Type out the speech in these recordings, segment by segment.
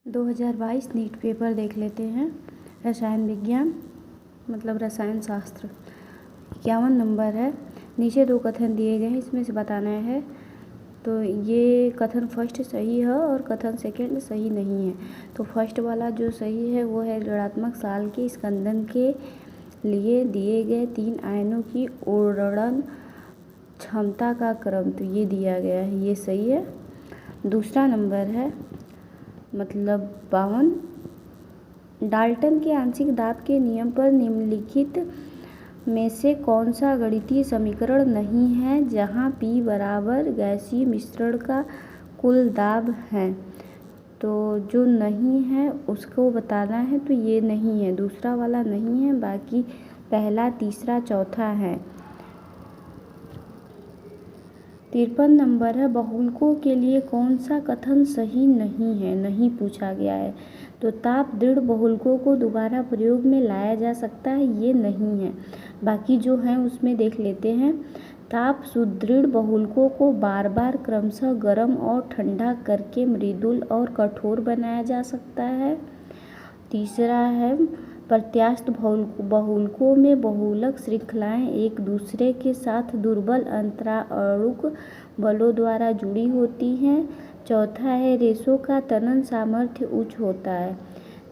2022 NEET paper देख लेते हैं। रसायन विज्ञान मतलब रसायन शास्त्र 51 नंबर है। नीचे 2 कथन दिए गए हैं, इसमें से बताना है। तो ये कथन फर्स्ट सही है और कथन सेकंड सही नहीं है। तो फर्स्ट वाला जो सही है वो है ऋणात्मक साल के स्कंदन के लिए दिए गए 3 आयनों की उड़न क्षमता का क्रम, तो ये दिया गया है, ये सही है। दूसरा नंबर है मतलब 52, डाल्टन के आंशिक दाब के नियम पर निम्नलिखित में से कौन सा गणितीय समीकरण नहीं है जहां P बराबर गैसीय मिश्रण का कुल दाब है। तो जो नहीं है उसको बताना है, तो ये नहीं है, दूसरा वाला नहीं है, बाकी पहला, तीसरा, चौथा है। 53 नंबर है, बहुलकों के लिए कौन सा कथन सही नहीं है, नहीं पूछा गया है। तो ताप दृढ़ बहुलकों को दोबारा प्रयोग में लाया जा सकता है, ये नहीं है। बाकी जो है उसमें देख लेते हैं। ताप सुदृढ़ बहुलकों को बार बार क्रमशः गर्म और ठंडा करके मृदुल और कठोर बनाया जा सकता है। तीसरा है प्रत्यास्थ बहुलकों में बहुलक श्रृंखलाएं एक दूसरे के साथ दुर्बल अंतराणुक बलों द्वारा जुड़ी होती हैं। चौथा है रेशों का तनन सामर्थ्य उच्च होता है।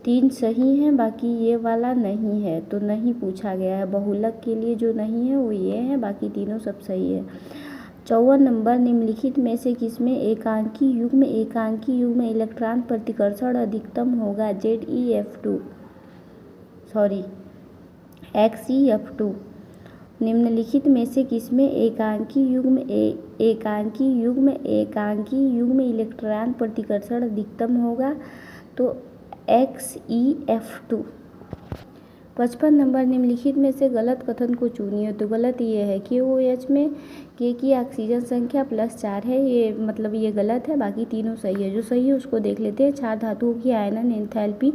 3 सही हैं, बाकी ये वाला नहीं है, तो नहीं पूछा गया है। बहुलक के लिए जो नहीं है वो ये है, बाकी तीनों सब सही है। 54 नंबर, निम्नलिखित में से किसमें एकांकी युग्म इलेक्ट्रॉन प्रतिकर्षण अधिकतम होगा? XeF2। निम्नलिखित में से किसमें एकांकी युग्म इलेक्ट्रॉन प्रतिकर्षण अधिकतम होगा? तो XeF2। 55 नंबर, निम्नलिखित में से गलत कथन को चुनिए। तो गलत ये है कि OH में K की ऑक्सीजन संख्या +4 है, ये मतलब ये गलत है, बाकी तीनों सही है। जो सही है उसको देख लेते हैं। 4 धातुओं की आयनन एंथैल्पी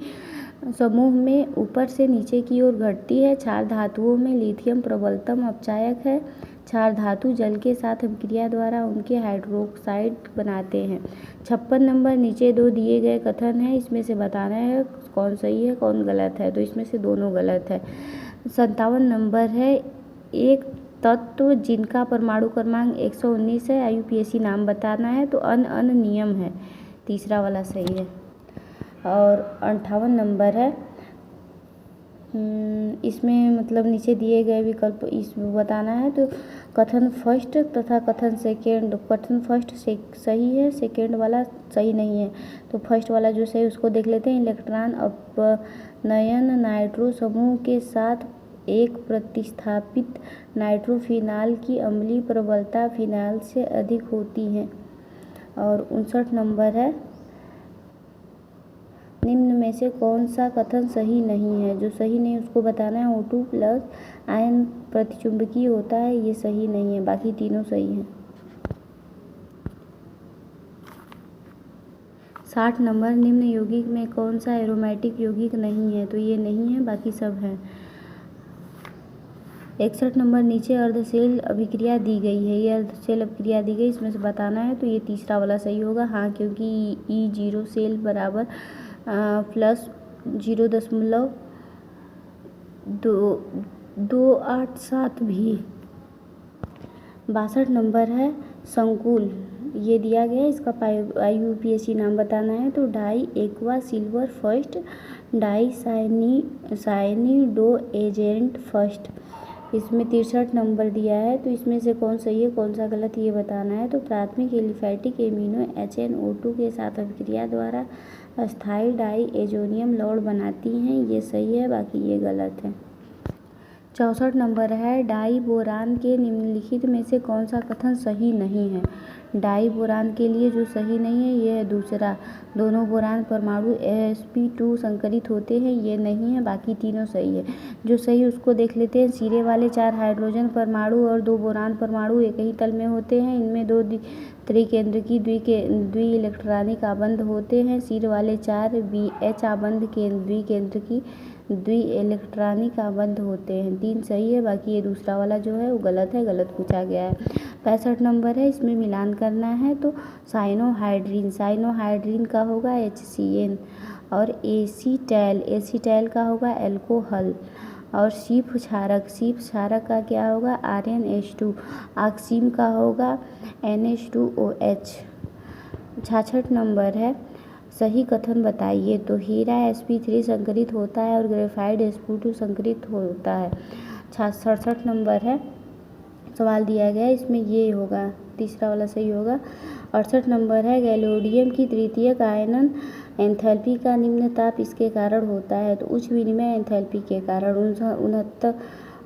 समूह में ऊपर से नीचे की ओर घटती है। 4 धातुओं में लिथियम प्रबलतम अपचायक है। 4 धातु जल के साथ अभिक्रिया द्वारा उनके हाइड्रोक्साइड बनाते हैं। 56 नंबर, नीचे 2 दिए गए कथन हैं, इसमें से बताना है कौन सही है कौन गलत है। तो इसमें से दोनों गलत है। 57 नंबर है, एक तत्व जिनका परमाणु क्रमांक 119 है, IUPAC नाम बताना है। तो अन नियम है, तीसरा वाला सही है। और 58 नंबर है, इसमें मतलब नीचे दिए गए विकल्प इसमें बताना है। तो कथन फर्स्ट तथा कथन सेकेंड, कथन फर्स्ट सही है, सेकेंड वाला सही नहीं है। तो फर्स्ट वाला जो सही उसको देख लेते हैं। इलेक्ट्रॉन अपनयन नाइट्रो समूह के साथ एक प्रतिस्थापित नाइट्रोफिनाल की अम्लीय प्रबलता फिनाल से अधिक होती है। और 59 नंबर है, निम्न में से कौन सा कथन सही नहीं है? जो सही नहीं उसको बताना है। O2+ आयन प्रतिचुंबकीय होता है, ये सही नहीं है, बाकी तीनों सही हैं। 60 नंबर, निम्न यौगिक में कौन सा एरोमेटिक यौगिक नहीं है? तो ये नहीं है, बाकी सब है। 61 नंबर, नीचे अर्धशेल अभिक्रिया दी गई है, ये अर्धशेल अभिक्रिया दी गई, इसमें से बताना है। तो ये तीसरा वाला सही होगा, हाँ, क्योंकि E0 सेल बराबर +0.287 भी। 62 नंबर है, संकुल ये दिया गया है, इसका IUPAC नाम बताना है। तो di aqua silver first, di cyanido argentate first. इसमें 63 नंबर दिया है, तो इसमें से कौन सही है कौन सा गलत ये बताना है। तो प्राथमिक एलिफैटिक एमिनो HNO2 के साथ अभिक्रिया द्वारा अस्थायी डाई एजोनियम लौड़ बनाती हैं, ये सही है, बाकी ये गलत है। 64 नंबर है, डाई बोरान के निम्नलिखित में से कौन सा कथन सही नहीं है? डाई बोरान के लिए जो सही नहीं है ये है दूसरा, दोनों बोरान परमाणु sp2 संकरित होते हैं, ये नहीं है, बाकी तीनों सही है। जो सही उसको देख लेते हैं। सिरे वाले 4 हाइड्रोजन परमाणु और 2 बोरान परमाणु एक ही तल में होते हैं, इनमें 2 त्रिकेंद्रकी द्वि इलेक्ट्रॉनिक आबंध होते हैं। सिर वाले 4 BH आबंध द्विकेंद्रकी द्वि इलेक्ट्रॉनिक आबंध होते हैं। 3 सही है, बाकी ये दूसरा वाला जो है वो गलत है, गलत पूछा गया है। 65 नंबर है, इसमें मिलान करना है तो साइनोहाइड्रीन का होगा HCN और एसीटैल का होगा अल्कोहल और शीफ क्षारक का क्या होगा RnH2। ऑक्सीम का होगा NH2OH। 66 नंबर है, सही कथन बताइए। तो हीरा sp3 संकरित होता है और ग्रेफाइट sp2 संकरित होता है। 67 नंबर है, सवाल दिया गया है, इसमें ये होगा, तीसरा वाला सही होगा। 68 नंबर है, गैलियोडियम की तृतीयक आयनन एंथैल्पी का निम्न ताप इसके कारण होता है। तो उच्च विनिमय एंथैल्पी के कारण।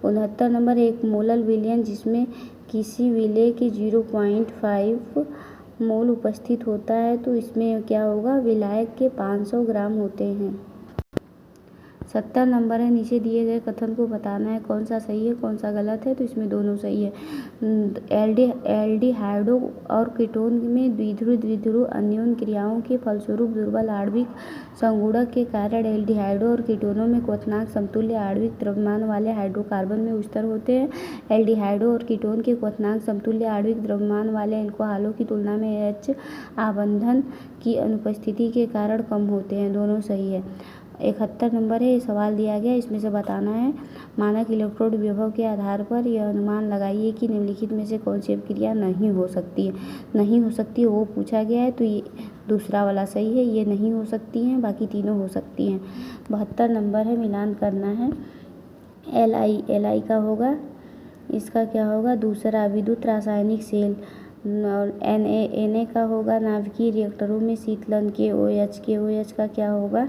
69 नंबर, एक मोलल विलयन जिसमें किसी विलेय के 0.5 मोल उपस्थित होता है तो इसमें क्या होगा, विलायक के 500 ग्राम होते हैं। 70 नंबर है, नीचे दिए गए कथन को बताना है कौन सा सही है कौन सा गलत है। तो इसमें दोनों सही है। एल्डिहाइडो और कीटोन में द्विध्रुव अन्योन क्रियाओं के फलस्वरूप दुर्बल आणविक संगुणक के कारण एल्डिहाइडो और कीटोनों में क्वथनांक समतुल्य आणविक द्रव्यमान वाले हाइड्रोकार्बन में उच्चतर होते हैं। एल्डिहाइडो और कीटोन के क्वथनांक समतुल्य आणविक द्रव्यमान वाले अल्कोहलों की तुलना में H आबंधन की अनुपस्थिति के कारण कम होते हैं। दोनों सही है। 71 नंबर है, ये सवाल दिया गया, इसमें से बताना है मानक इलेक्ट्रोड विभव के आधार पर यह अनुमान लगाइए कि निम्नलिखित में से कौन सी अभिक्रिया नहीं हो सकती है वो पूछा गया है। तो ये दूसरा वाला सही है, ये नहीं हो सकती हैं, बाकी तीनों हो सकती हैं। 72 नंबर है, मिलान करना है। Li का होगा, इसका क्या होगा, दूसरा विद्युत रासायनिक सेल। Na का होगा नाभिकीय रिएक्टरों में शीतलन। KOH का क्या होगा,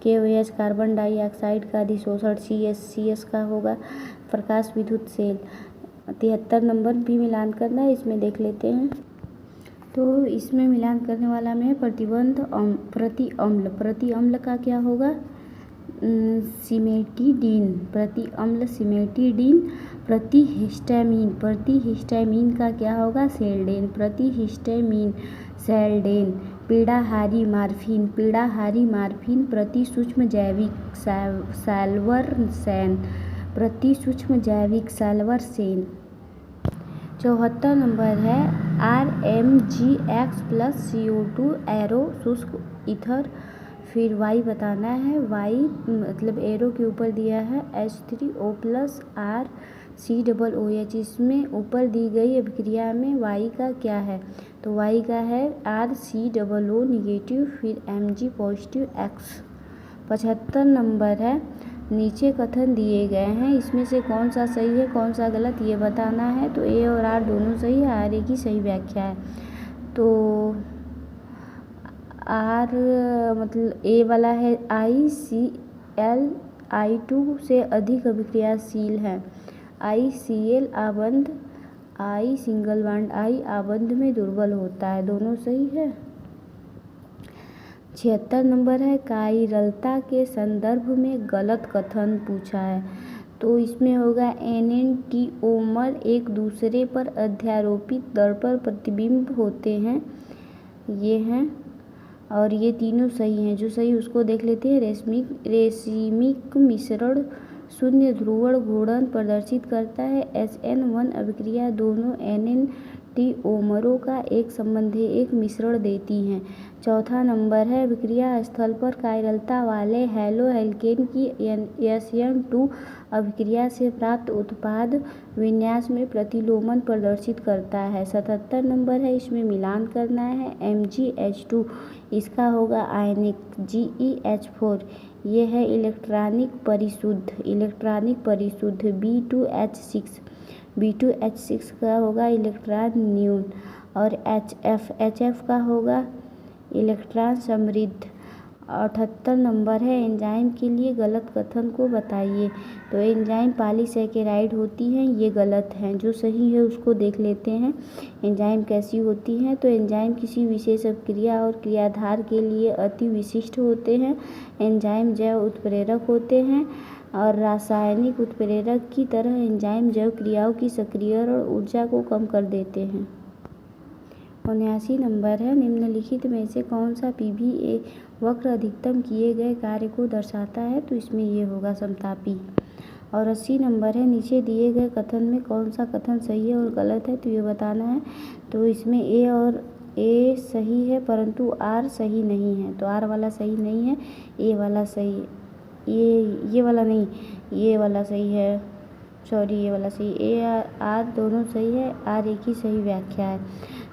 KOH कार्बन डाइऑक्साइड का अधिशोषण। CS का होगा प्रकाश विद्युत सेल। 73 नंबर भी मिलान करना है, इसमें देख लेते हैं। तो इसमें मिलान करने वाला में प्रति अम्ल का क्या होगा, सिमेटिडीन। प्रति अम्ल सिमेटिडीन। प्रति हिस्टामीन का क्या होगा, सेल्डेन। प्रति हिस्टामीन सेल्डेन। पीड़ाहारी मार्फिन। प्रति सूक्ष्म जैविक साल्वर्सेन। प्रति सूक्ष्म जैविक साल्वर्सेन। 74 नंबर है, RMGX प्लस CO2 एरो शुष्क ईथर। फिर Y बताना है। Y मतलब एरो के ऊपर दिया है H3O प्लस RCOOH। इसमें ऊपर दी गई अभिक्रिया में Y का क्या है, तो Y का है RCOO निगेटिव, फिर Mg पॉजिटिव X। 75 नंबर है, नीचे कथन दिए गए हैं, इसमें से कौन सा सही है कौन सा गलत ये बताना है। तो A और R दोनों सही है, R की सही व्याख्या है। तो R मतलब A वाला है ICl I2 से अधिक अभिक्रियाशील है। ICl आबंध I single bond I आबंध में दुर्बल होता है। दोनों सही है। 76 नंबर है, कायरलता के संदर्भ में गलत कथन पूछा है। तो इसमें होगा एनेंटिओमर एक दूसरे पर अध्यारोपित दर पर प्रतिबिंब होते हैं, ये हैं, और ये तीनों सही हैं। जो सही उसको देख लेते हैं। रेसिमिक मिश्रण शून्य ध्रुवण घूर्णन प्रदर्शित करता है। SN1 अभिक्रिया दोनों एनेंटिओमरों का एक संबंधी एक मिश्रण देती हैं। चौथा नंबर है, अभिक्रिया स्थल पर कायरलता वाले हैलोएल्केन की SN2 अभिक्रिया से प्राप्त उत्पाद विन्यास में प्रतिलोमन प्रदर्शित करता है। 77 नंबर है, इसमें मिलान करना है। MgH2 इसका होगा आयनिक। GeH4 ये है इलेक्ट्रॉनिक परिशुद्ध। B2H6 का होगा इलेक्ट्रॉन न्यून, और HF का होगा इलेक्ट्रॉन समृद्ध। 78 नंबर है, एंजाइम के लिए गलत कथन को बताइए। तो एंजाइम पॉलीसैकेराइड होती हैं, ये गलत हैं। जो सही है उसको देख लेते हैं। एंजाइम कैसी होती हैं, तो एंजाइम किसी विशेष अभिक्रिया और क्रियाधार के लिए अति विशिष्ट होते हैं। एंजाइम जैव उत्प्रेरक होते हैं और रासायनिक उत्प्रेरक की तरह एंजाइम जैव क्रियाओं की सक्रियण ऊर्जा को कम कर देते हैं। 79 नंबर है, निम्नलिखित में से कौन सा PV वक्र अधिकतम किए गए कार्य को दर्शाता है? तो इसमें ये होगा समतापी। और 80 नंबर है, नीचे दिए गए कथन में कौन सा कथन सही है और गलत है? तो ये बताना है। तो इसमें ए सही है परंतु R सही नहीं है। तो R वाला सही नहीं है, ए वाला सही है, ये वाला नहीं, ये वाला सही है, सॉरी ये वाला सही, ए R दोनों सही है, R एक ही सही व्याख्या है।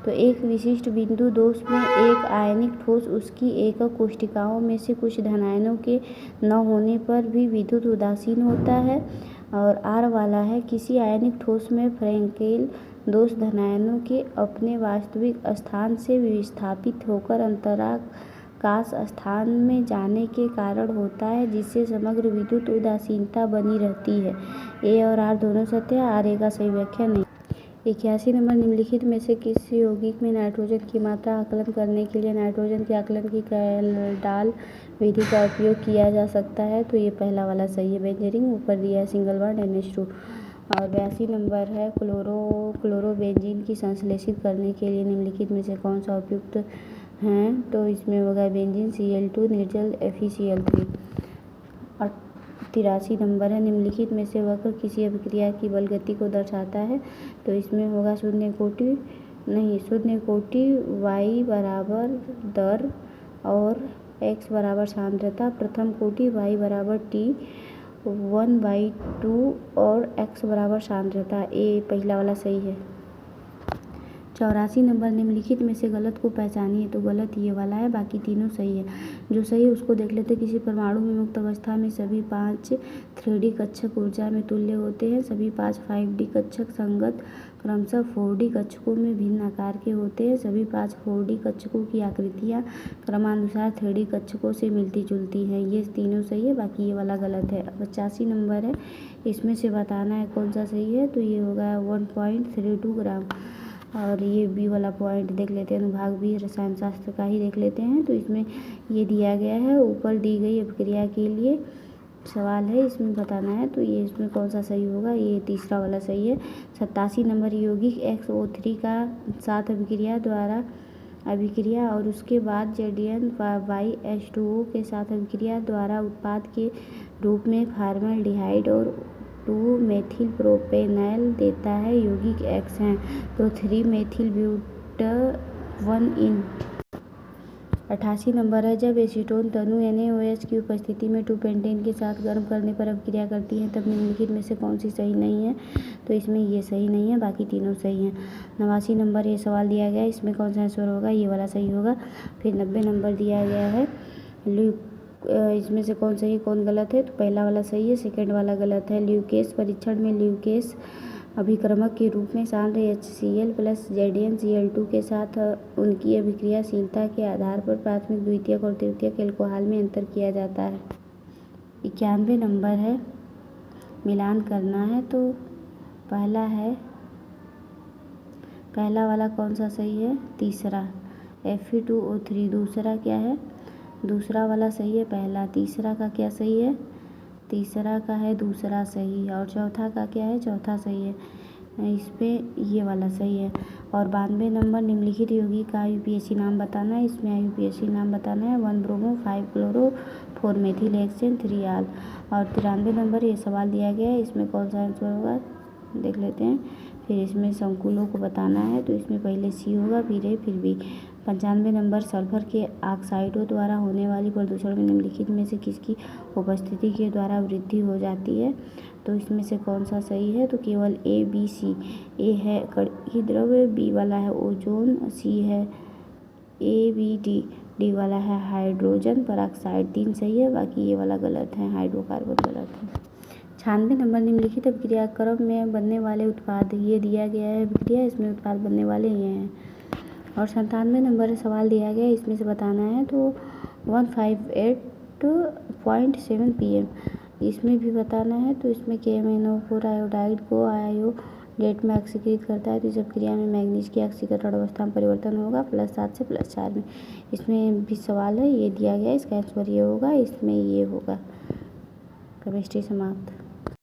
तो एक विशिष्ट बिंदु दोष में एक आयनिक ठोस उसकी एकक कोशिकाओं में से कुछ धनायनों के न होने पर भी विद्युत उदासीन होता है। और R वाला है, किसी आयनिक ठोस में फ्रैंकेल दोष धनायनों के अपने वास्तविक स्थान से विस्थापित होकर अंतराकाश स्थान में जाने के कारण होता है, जिससे समग्र विद्युत उदासीनता बनी रहती है। ए और R दोनों सत्य है, R का सही व्याख्या नहीं। 81 नंबर, निम्नलिखित में से किस यौगिक में नाइट्रोजन की मात्रा आकलन करने के लिए नाइट्रोजन के आकलन की कैल्डाल विधि का उपयोग किया जा सकता है? तो ये पहला वाला सही है, बेंजीन ऊपर दिया है सिंगल बॉन्ड NH2। और 82 नंबर है, क्लोरोबेंजीन की संश्लेषित करने के लिए निम्नलिखित में से कौन सा उपयुक्त है? तो इसमें होगा बेंजीन, Cl2 निर्जल, FeCl3। और 83 नंबर है, निम्नलिखित में से वक्र किसी अभिक्रिया की बल गति को दर्शाता है? तो इसमें होगा शून्य कोटि y बराबर दर और x बराबर सांद्रता, प्रथम कोटि y बराबर t 1/2 और x बराबर सांद्रता। ए पहला वाला सही है। 84 नंबर, निम्नलिखित में से गलत को पहचानिए। तो गलत ये वाला है, बाकी तीनों सही है। जो सही है उसको देख लेते हैं। किसी परमाणु में मुक्त अवस्था में सभी 5 3D कक्षक ऊर्जा में तुल्य होते हैं। सभी 5 5D कक्षक संगत क्रमशः 4D कक्षकों में भिन्न आकार के होते हैं। सभी 5 4D कक्षकों की आकृतियाँ क्रमानुसार 3D कक्षकों से मिलती जुलती हैं। ये तीनों सही है, बाकी ये वाला गलत है। 85 नंबर है, इसमें से बताना है कौन सा सही है। तो ये होगा 1.32 ग्राम। और ये बी वाला पॉइंट देख लेते हैं, अनुभाग भी रसायन शास्त्र का ही देख लेते हैं। तो इसमें ये दिया गया है, ऊपर दी गई अभिक्रिया के लिए सवाल है, इसमें बताना है। तो ये इसमें कौन सा सही होगा? ये तीसरा वाला सही है। 87 नंबर, यौगिक XO3 का साथ अभिक्रिया और उसके बाद ZnYH2O के साथ अभिक्रिया द्वारा उत्पाद के रूप में फॉर्मल्डिहाइड और 2-मेथिल प्रोपेनॉल देता है, यौगिक X हैं। तो 3-मेथिल ब्यूट1इन। 88 नंबर है, जब एसीटोन तनु NaOH की उपस्थिति में 2-पेंटेन के साथ गर्म करने पर अभिक्रिया करती है, तब निम्नलिखित में से कौन सी सही नहीं है? तो इसमें ये सही नहीं है, बाकी तीनों सही हैं। 89 नंबर, ये सवाल दिया गया है, इसमें कौन सा आंसर होगा? ये वाला सही होगा। फिर 90 नंबर दिया गया है, इसमें से कौन सही कौन गलत है? तो पहला वाला सही है, सेकंड वाला गलत है। ल्यूकेस परीक्षण में ल्यूकेस अभिक्रमक के रूप में सांद्र HCl प्लस ZnCl2 के साथ उनकी अभिक्रियाशीलता के आधार पर प्राथमिक, द्वितीयक और तृतीयक एल्कोहल में अंतर किया जाता है। 91 नंबर है, मिलान करना है। तो पहला वाला कौन सा सही है? तीसरा, Fe2O3। दूसरा क्या है? दूसरा वाला सही है पहला। तीसरा का क्या सही है? तीसरा का है दूसरा सही। और चौथा का क्या है? चौथा सही है। इस पे ये वाला सही है। और 92 नंबर, निम्नलिखित यौगिक का IUPAC नाम बताना है। इसमें IUPAC नाम बताना है 1 ब्रोमो 5 क्लोरो 4 मेथिल हेक्सेन 3 आल। और 93 नंबर, ये सवाल दिया गया है, इसमें कौन सा आंसर होगा देख लेते हैं। फिर इसमें संकुलों को बताना है। तो इसमें पहले C होगा, फिर A, फिर B। 95 नंबर, सल्फर के ऑक्साइडों द्वारा होने वाली प्रदूषण में निम्नलिखित में से किसकी उपस्थिति के द्वारा वृद्धि हो जाती है? तो इसमें से कौन सा सही है? तो केवल A, B, C। A है कड़की द्रव्य, B वाला है ओजोन, C है ABD, D वाला है हाइड्रोजन परऑक्साइड। 3 सही है, बाकी ये वाला गलत है, हाइड्रोकार्बन गलत है। 96 नंबर, निम्नलिखित अभिक्रियाक्रम में बनने वाले उत्पाद, ये दिया गया है अभिक्रिया, इसमें उत्पाद बनने वाले ये हैं। और 97 नंबर सवाल दिया गया, इसमें से बताना है। तो 158.7 pm इसमें भी बताना है। तो इसमें KMnO4 आयोडाइड को आयोडेट में ऑक्सीकृत करता है। तो इस अभिक्रिया में मैग्नीज की ऑक्सीकरण अवस्था में परिवर्तन होगा +7 से +4 में। इसमें भी सवाल है, ये दिया गया, इसका आंसर ये होगा, इसमें ये होगा। केमिस्ट्री समाप्त।